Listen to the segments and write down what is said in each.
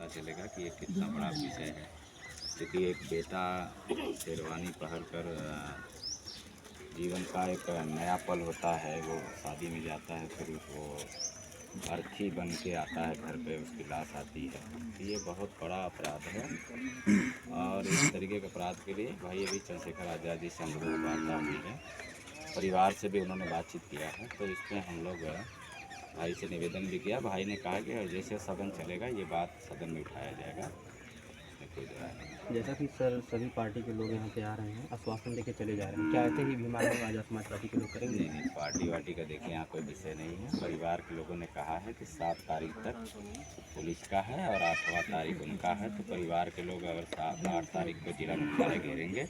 पता चलेगा कि ये कितना बड़ा विषय है। क्योंकि एक बेटा शेरवानी पहन कर जीवन का एक नया पल होता है, वो शादी में जाता है, फिर वो अर्थी बन के आता है घर पे, उसकी लाश आती है। तो ये बहुत बड़ा अपराध है और इस तरीके के अपराध के लिए भाई अभी चंद्रशेखर आज़ाद जी से हम लोगों को वार्ता हुई है, परिवार से भी उन्होंने बातचीत किया है। तो इसमें हम लोग भाई से निवेदन भी किया। भाई ने कहा कि जैसे सदन चलेगा ये बात सदन में उठाया जाएगा, इसमें कोई दो राय नहीं। जैसा कि सर सभी पार्टी के लोग यहाँ पे आ रहे हैं, आश्वासन देके चले जा रहे हैं, क्या ऐसे ही भीम आर्मी आज़ाद समाज पार्टी के लोग करेंगे? नहीं, पार्टी वार्टी का देखिए यहाँ कोई विषय नहीं है। परिवार के लोगों ने कहा है कि 7 तारीख तक पुलिस का है और 8वां तारीख उनका है। तो परिवार के लोग अगर 7-8 तारीख को जिला मुख्यालय घेरेंगे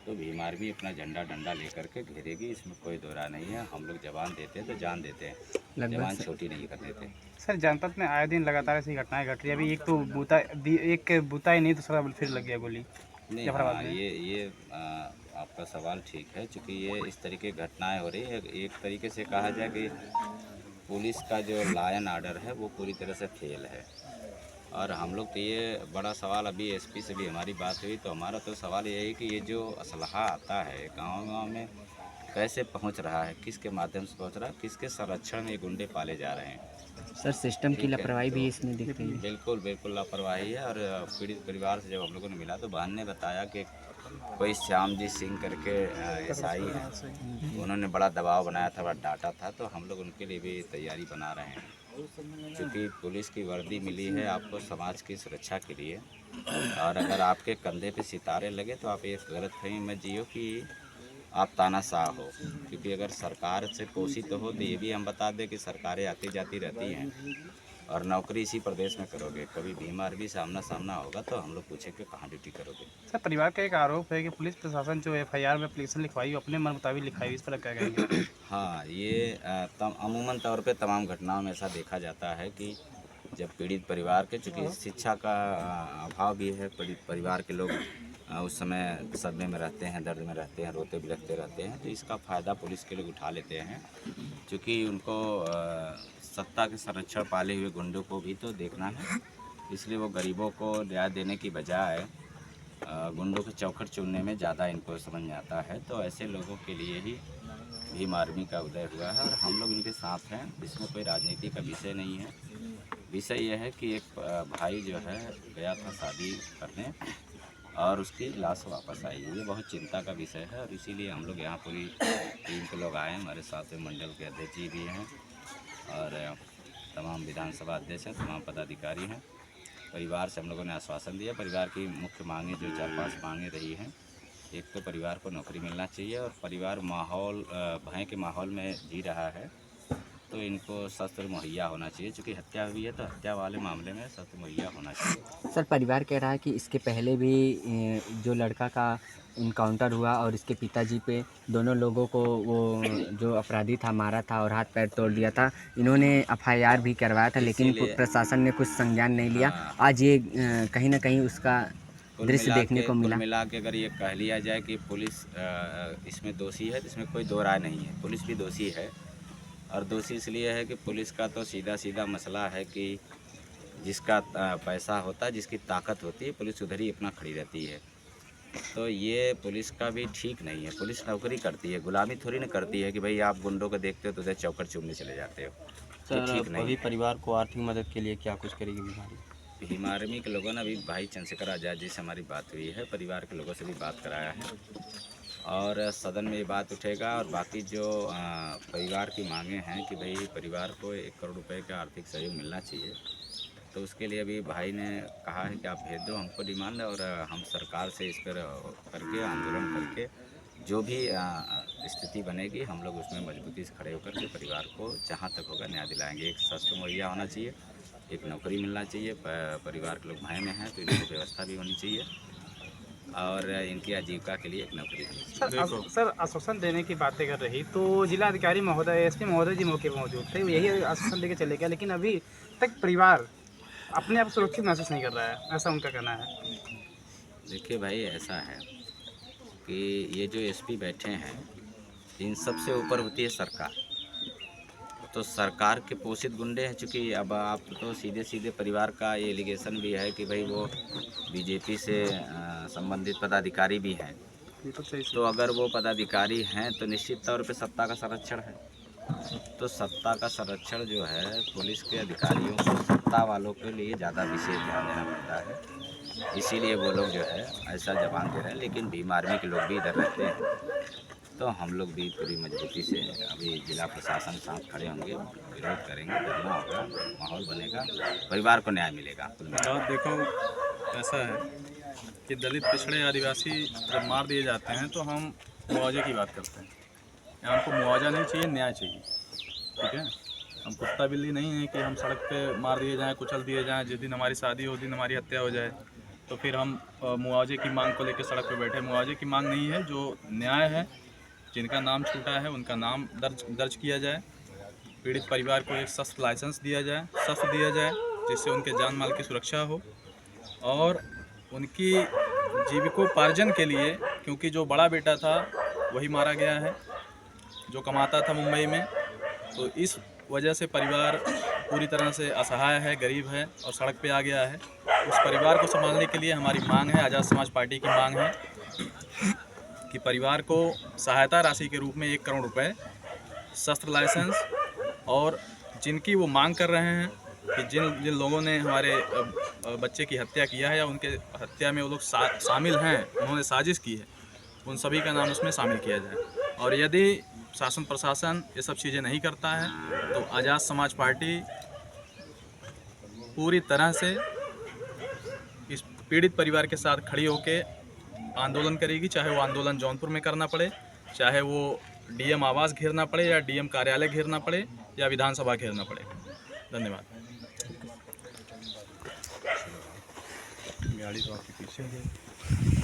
तो भीम आर्मी अपना झंडा डंडा लेकर के घेरेगी, इसमें कोई दो राय नहीं है। हम लोग जवान देते हैं तो जान देते हैं, जवान छोटी नहीं कर देते। सर जनपद में आए दिन लगातार ऐसी घटनाएं घट रही है। अभी एक बूता ही नहीं, दूसरा फिर लग गया गोली नहीं, जफराबाद हाँ, में। ये आपका सवाल ठीक है, चूँकि ये इस तरीके की घटनाएं हो रही है। एक तरीके से कहा जाए कि पुलिस का जो लॉ एंड ऑर्डर है वो पूरी तरह से फेल है। और हम लोग तो ये बड़ा सवाल, अभी एसपी से भी हमारी बात हुई तो हमारा तो सवाल ये है कि ये जो असलहा आता है गांव-गांव में कैसे पहुंच रहा है, किसके माध्यम से पहुंच रहा है, किसके संरक्षण में ये गुंडे पाले जा रहे हैं। सर सिस्टम की ठीक है, लापरवाही भी तो इसमें दिख रही है। बिल्कुल बिल्कुल लापरवाही है। और पीड़ित परिवार से जब हम लोगों ने मिला तो बहन ने बताया कि कोई श्याम जी सिंह करके एसआई हैं, उन्होंने बड़ा दबाव बनाया था, बड़ा डांटा था। तो हम लोग उनके लिए भी तैयारी बना रहे हैं, क्योंकि पुलिस की वर्दी मिली है आपको समाज की सुरक्षा के लिए। और अगर आपके कंधे पे सितारे लगे तो आप एक गलतफहमी मत जियो कि आप तानाशाह हो, क्योंकि अगर सरकार से पोषित हो तो ये भी हम बता दें कि सरकारें आती जाती रहती हैं और नौकरी इसी प्रदेश में करोगे, कभी भीम आर्मी से आमना सामना होगा तो हम लोग पूछेंगे कहाँ ड्यूटी करोगे। सर परिवार का एक आरोप है कि पुलिस प्रशासन जो एफआईआर में एप्लीकेशन लिखवाई अपने मन मुताबिक लिखाई, इस पर क्या कहेंगे? हाँ, ये अमूमन तौर पे तमाम घटनाओं में ऐसा देखा जाता है कि जब पीड़ित परिवार के, चूँकि शिक्षा का अभाव भी है, पीड़ित परिवार के लोग उस समय सदमे में रहते हैं, दर्द में रहते हैं, रोते बिलखते रहते हैं, तो इसका फ़ायदा पुलिस के लोग उठा लेते हैं। क्योंकि उनको सत्ता के संरक्षण पाले हुए गुंडों को भी तो देखना है, इसलिए वो गरीबों को न्याय देने की बजाय गुंडों के चौखट चुनने में ज़्यादा इनको समझ में आता है। तो ऐसे लोगों के लिए ही भीम आर्मी का उदय हुआ है और हम लोग इनके साथ हैं। इसमें कोई राजनीति का विषय नहीं है। विषय यह है कि एक भाई जो है गया था शादी करने और उसकी लाश वापस आई, ये बहुत चिंता का विषय है। और इसीलिए हम लोग यहाँ पूरी टीम के लोग आए हैं, हमारे साथ में मंडल के अध्यक्ष जी भी हैं और तमाम विधानसभा अध्यक्ष हैं, तमाम पदाधिकारी हैं। परिवार से हम लोगों ने आश्वासन दिया। परिवार की मुख्य मांगें जो 4-5 मांगें रही हैं, एक तो परिवार को नौकरी मिलना चाहिए और परिवार भय के माहौल में जी रहा है तो इनको शस्त्र मुहैया होना चाहिए। चूँकि हत्या हुई है तो हत्या वाले मामले में शस्त्र मुहैया होना चाहिए। सर परिवार कह रहा है कि इसके पहले भी जो लड़का का इनकाउंटर हुआ और इसके पिताजी पे दोनों लोगों को वो जो अपराधी था मारा था और हाथ पैर तोड़ दिया था, इन्होंने एफआईआर भी करवाया था लेकिन प्रशासन ने कुछ संज्ञान नहीं लिया। आज ये कहीं ना कहीं उसका दृश्य देखने को कुल मिला। मिला के अगर ये कह लिया जाए कि पुलिस इसमें दोषी है तो इसमें कोई दो राय नहीं है। पुलिस भी दोषी है और दोषी इसलिए है कि पुलिस का तो सीधा सीधा मसला है कि जिसका पैसा होता है, जिसकी ताकत होती है, पुलिस उधर ही अपना खड़ी रहती है। तो ये पुलिस का भी ठीक नहीं है। पुलिस नौकरी करती है, गुलामी थोड़ी ना करती है कि भाई आप गुंडों को देखते हो तो उधर चौकट चूमने चले जाते हो। ये ठीक नहीं अभी है। परिवार को आर्थिक मदद के लिए क्या कुछ करेगी बीमारी? भीम आर्मी के लोगों ने अभी भाई चंद्रशेखर आज़ाद जी से हमारी बात हुई है, परिवार के लोगों से भी बात कराया है और सदन में ये बात उठेगा। और बाकी जो परिवार की मांगें हैं कि भाई परिवार को 1 करोड़ रुपए का आर्थिक सहयोग मिलना चाहिए, तो उसके लिए अभी भाई ने कहा है कि आप भेज दो हमको डिमांड और हम सरकार से इस पर करके आंदोलन करके जो भी स्थिति बनेगी हम लोग उसमें मजबूती से खड़े होकर के परिवार को जहाँ तक होगा न्याय दिलाएंगे। एक शस्त्र मुहैया होना चाहिए, एक नौकरी मिलना चाहिए। परिवार के लोग भय में हैं तो इनको व्यवस्था भी होनी चाहिए और इनकी आजीविका के लिए एक नौकरी होनी चाहिए। सर आश्वासन देने की बातें कर रही तो जिला अधिकारी महोदय, एसपी महोदय जी मौके पर मौजूद थे, यही आश्वासन देके चले गए, लेकिन अभी तक परिवार अपने आप सुरक्षित महसूस नहीं कर रहा है, ऐसा उनका कहना है। देखिए भाई, ऐसा है कि ये जो एसपी बैठे हैं इन सब से ऊपर होती है सरकार। तो सरकार के पोषित गुंडे हैं, चूँकि अब आप तो सीधे सीधे परिवार का ये एलिगेशन भी है कि भाई वो बीजेपी से संबंधित पदाधिकारी भी हैं। बिल्कुल सही तो अगर वो पदाधिकारी हैं तो निश्चित तौर पे सत्ता का संरक्षण है। तो सत्ता का संरक्षण जो है पुलिस के अधिकारियों को सत्ता वालों के लिए ज़्यादा विशेष ध्यान देना पड़ता है, इसीलिए वो लोग जो है ऐसा जवाब दे रहे हैं। लेकिन भीम आर्मी के लोग भी इधर रहते हैं, तो हम लोग भी पूरी मजबूती से अभी जिला प्रशासन के साथ खड़े होंगे, विरोध करेंगे, धरना होगा, माहौल बनेगा, परिवार को न्याय मिलेगा। बात देखो ऐसा है कि दलित, पिछड़े, आदिवासी जब मार दिए जाते हैं तो हम मुआवजे की बात करते हैं। यहाँ हमको मुआवजा नहीं चाहिए, न्याय चाहिए। ठीक है, हम कुत्ता बिल्ली नहीं है कि हम सड़क पे मार दिए जाएं, कुचल दिए जाएं, जिस दिन हमारी शादी हो, उस दिन हमारी हत्या हो जाए तो फिर हम मुआवजे की मांग को लेकर सड़क पे बैठे। मुआवजे की मांग नहीं है, जो न्याय है, जिनका नाम छूटा है उनका नाम दर्ज किया जाए, पीड़ित परिवार को एक शस्त्र लाइसेंस दिया जाए, शस्त्र दिया जाए जिससे उनके जान माल की सुरक्षा हो, और उनकी जीविकोपार्जन के लिए, क्योंकि जो बड़ा बेटा था वही मारा गया है जो कमाता था मुंबई में, तो इस वजह से परिवार पूरी तरह से असहाय है, गरीब है और सड़क पे आ गया है। उस परिवार को संभालने के लिए हमारी मांग है, आज़ाद समाज पार्टी की मांग है कि परिवार को सहायता राशि के रूप में 1 करोड़ रुपए, शस्त्र लाइसेंस, और जिनकी वो मांग कर रहे हैं कि जिन लोगों ने हमारे बच्चे की हत्या किया है या उनके हत्या में वो लोग शामिल हैं, उन्होंने साजिश की है, उन सभी का नाम उसमें शामिल किया जाए। और यदि शासन प्रशासन ये सब चीज़ें नहीं करता है तो आज़ाद समाज पार्टी पूरी तरह से इस पीड़ित परिवार के साथ खड़ी होकर आंदोलन करेगी, चाहे वो आंदोलन जौनपुर में करना पड़े, चाहे वो डीएम आवास घेरना पड़े या डीएम कार्यालय घेरना पड़े या विधानसभा घेरना पड़े। धन्यवाद। गाड़ी तो आपके पीछे है।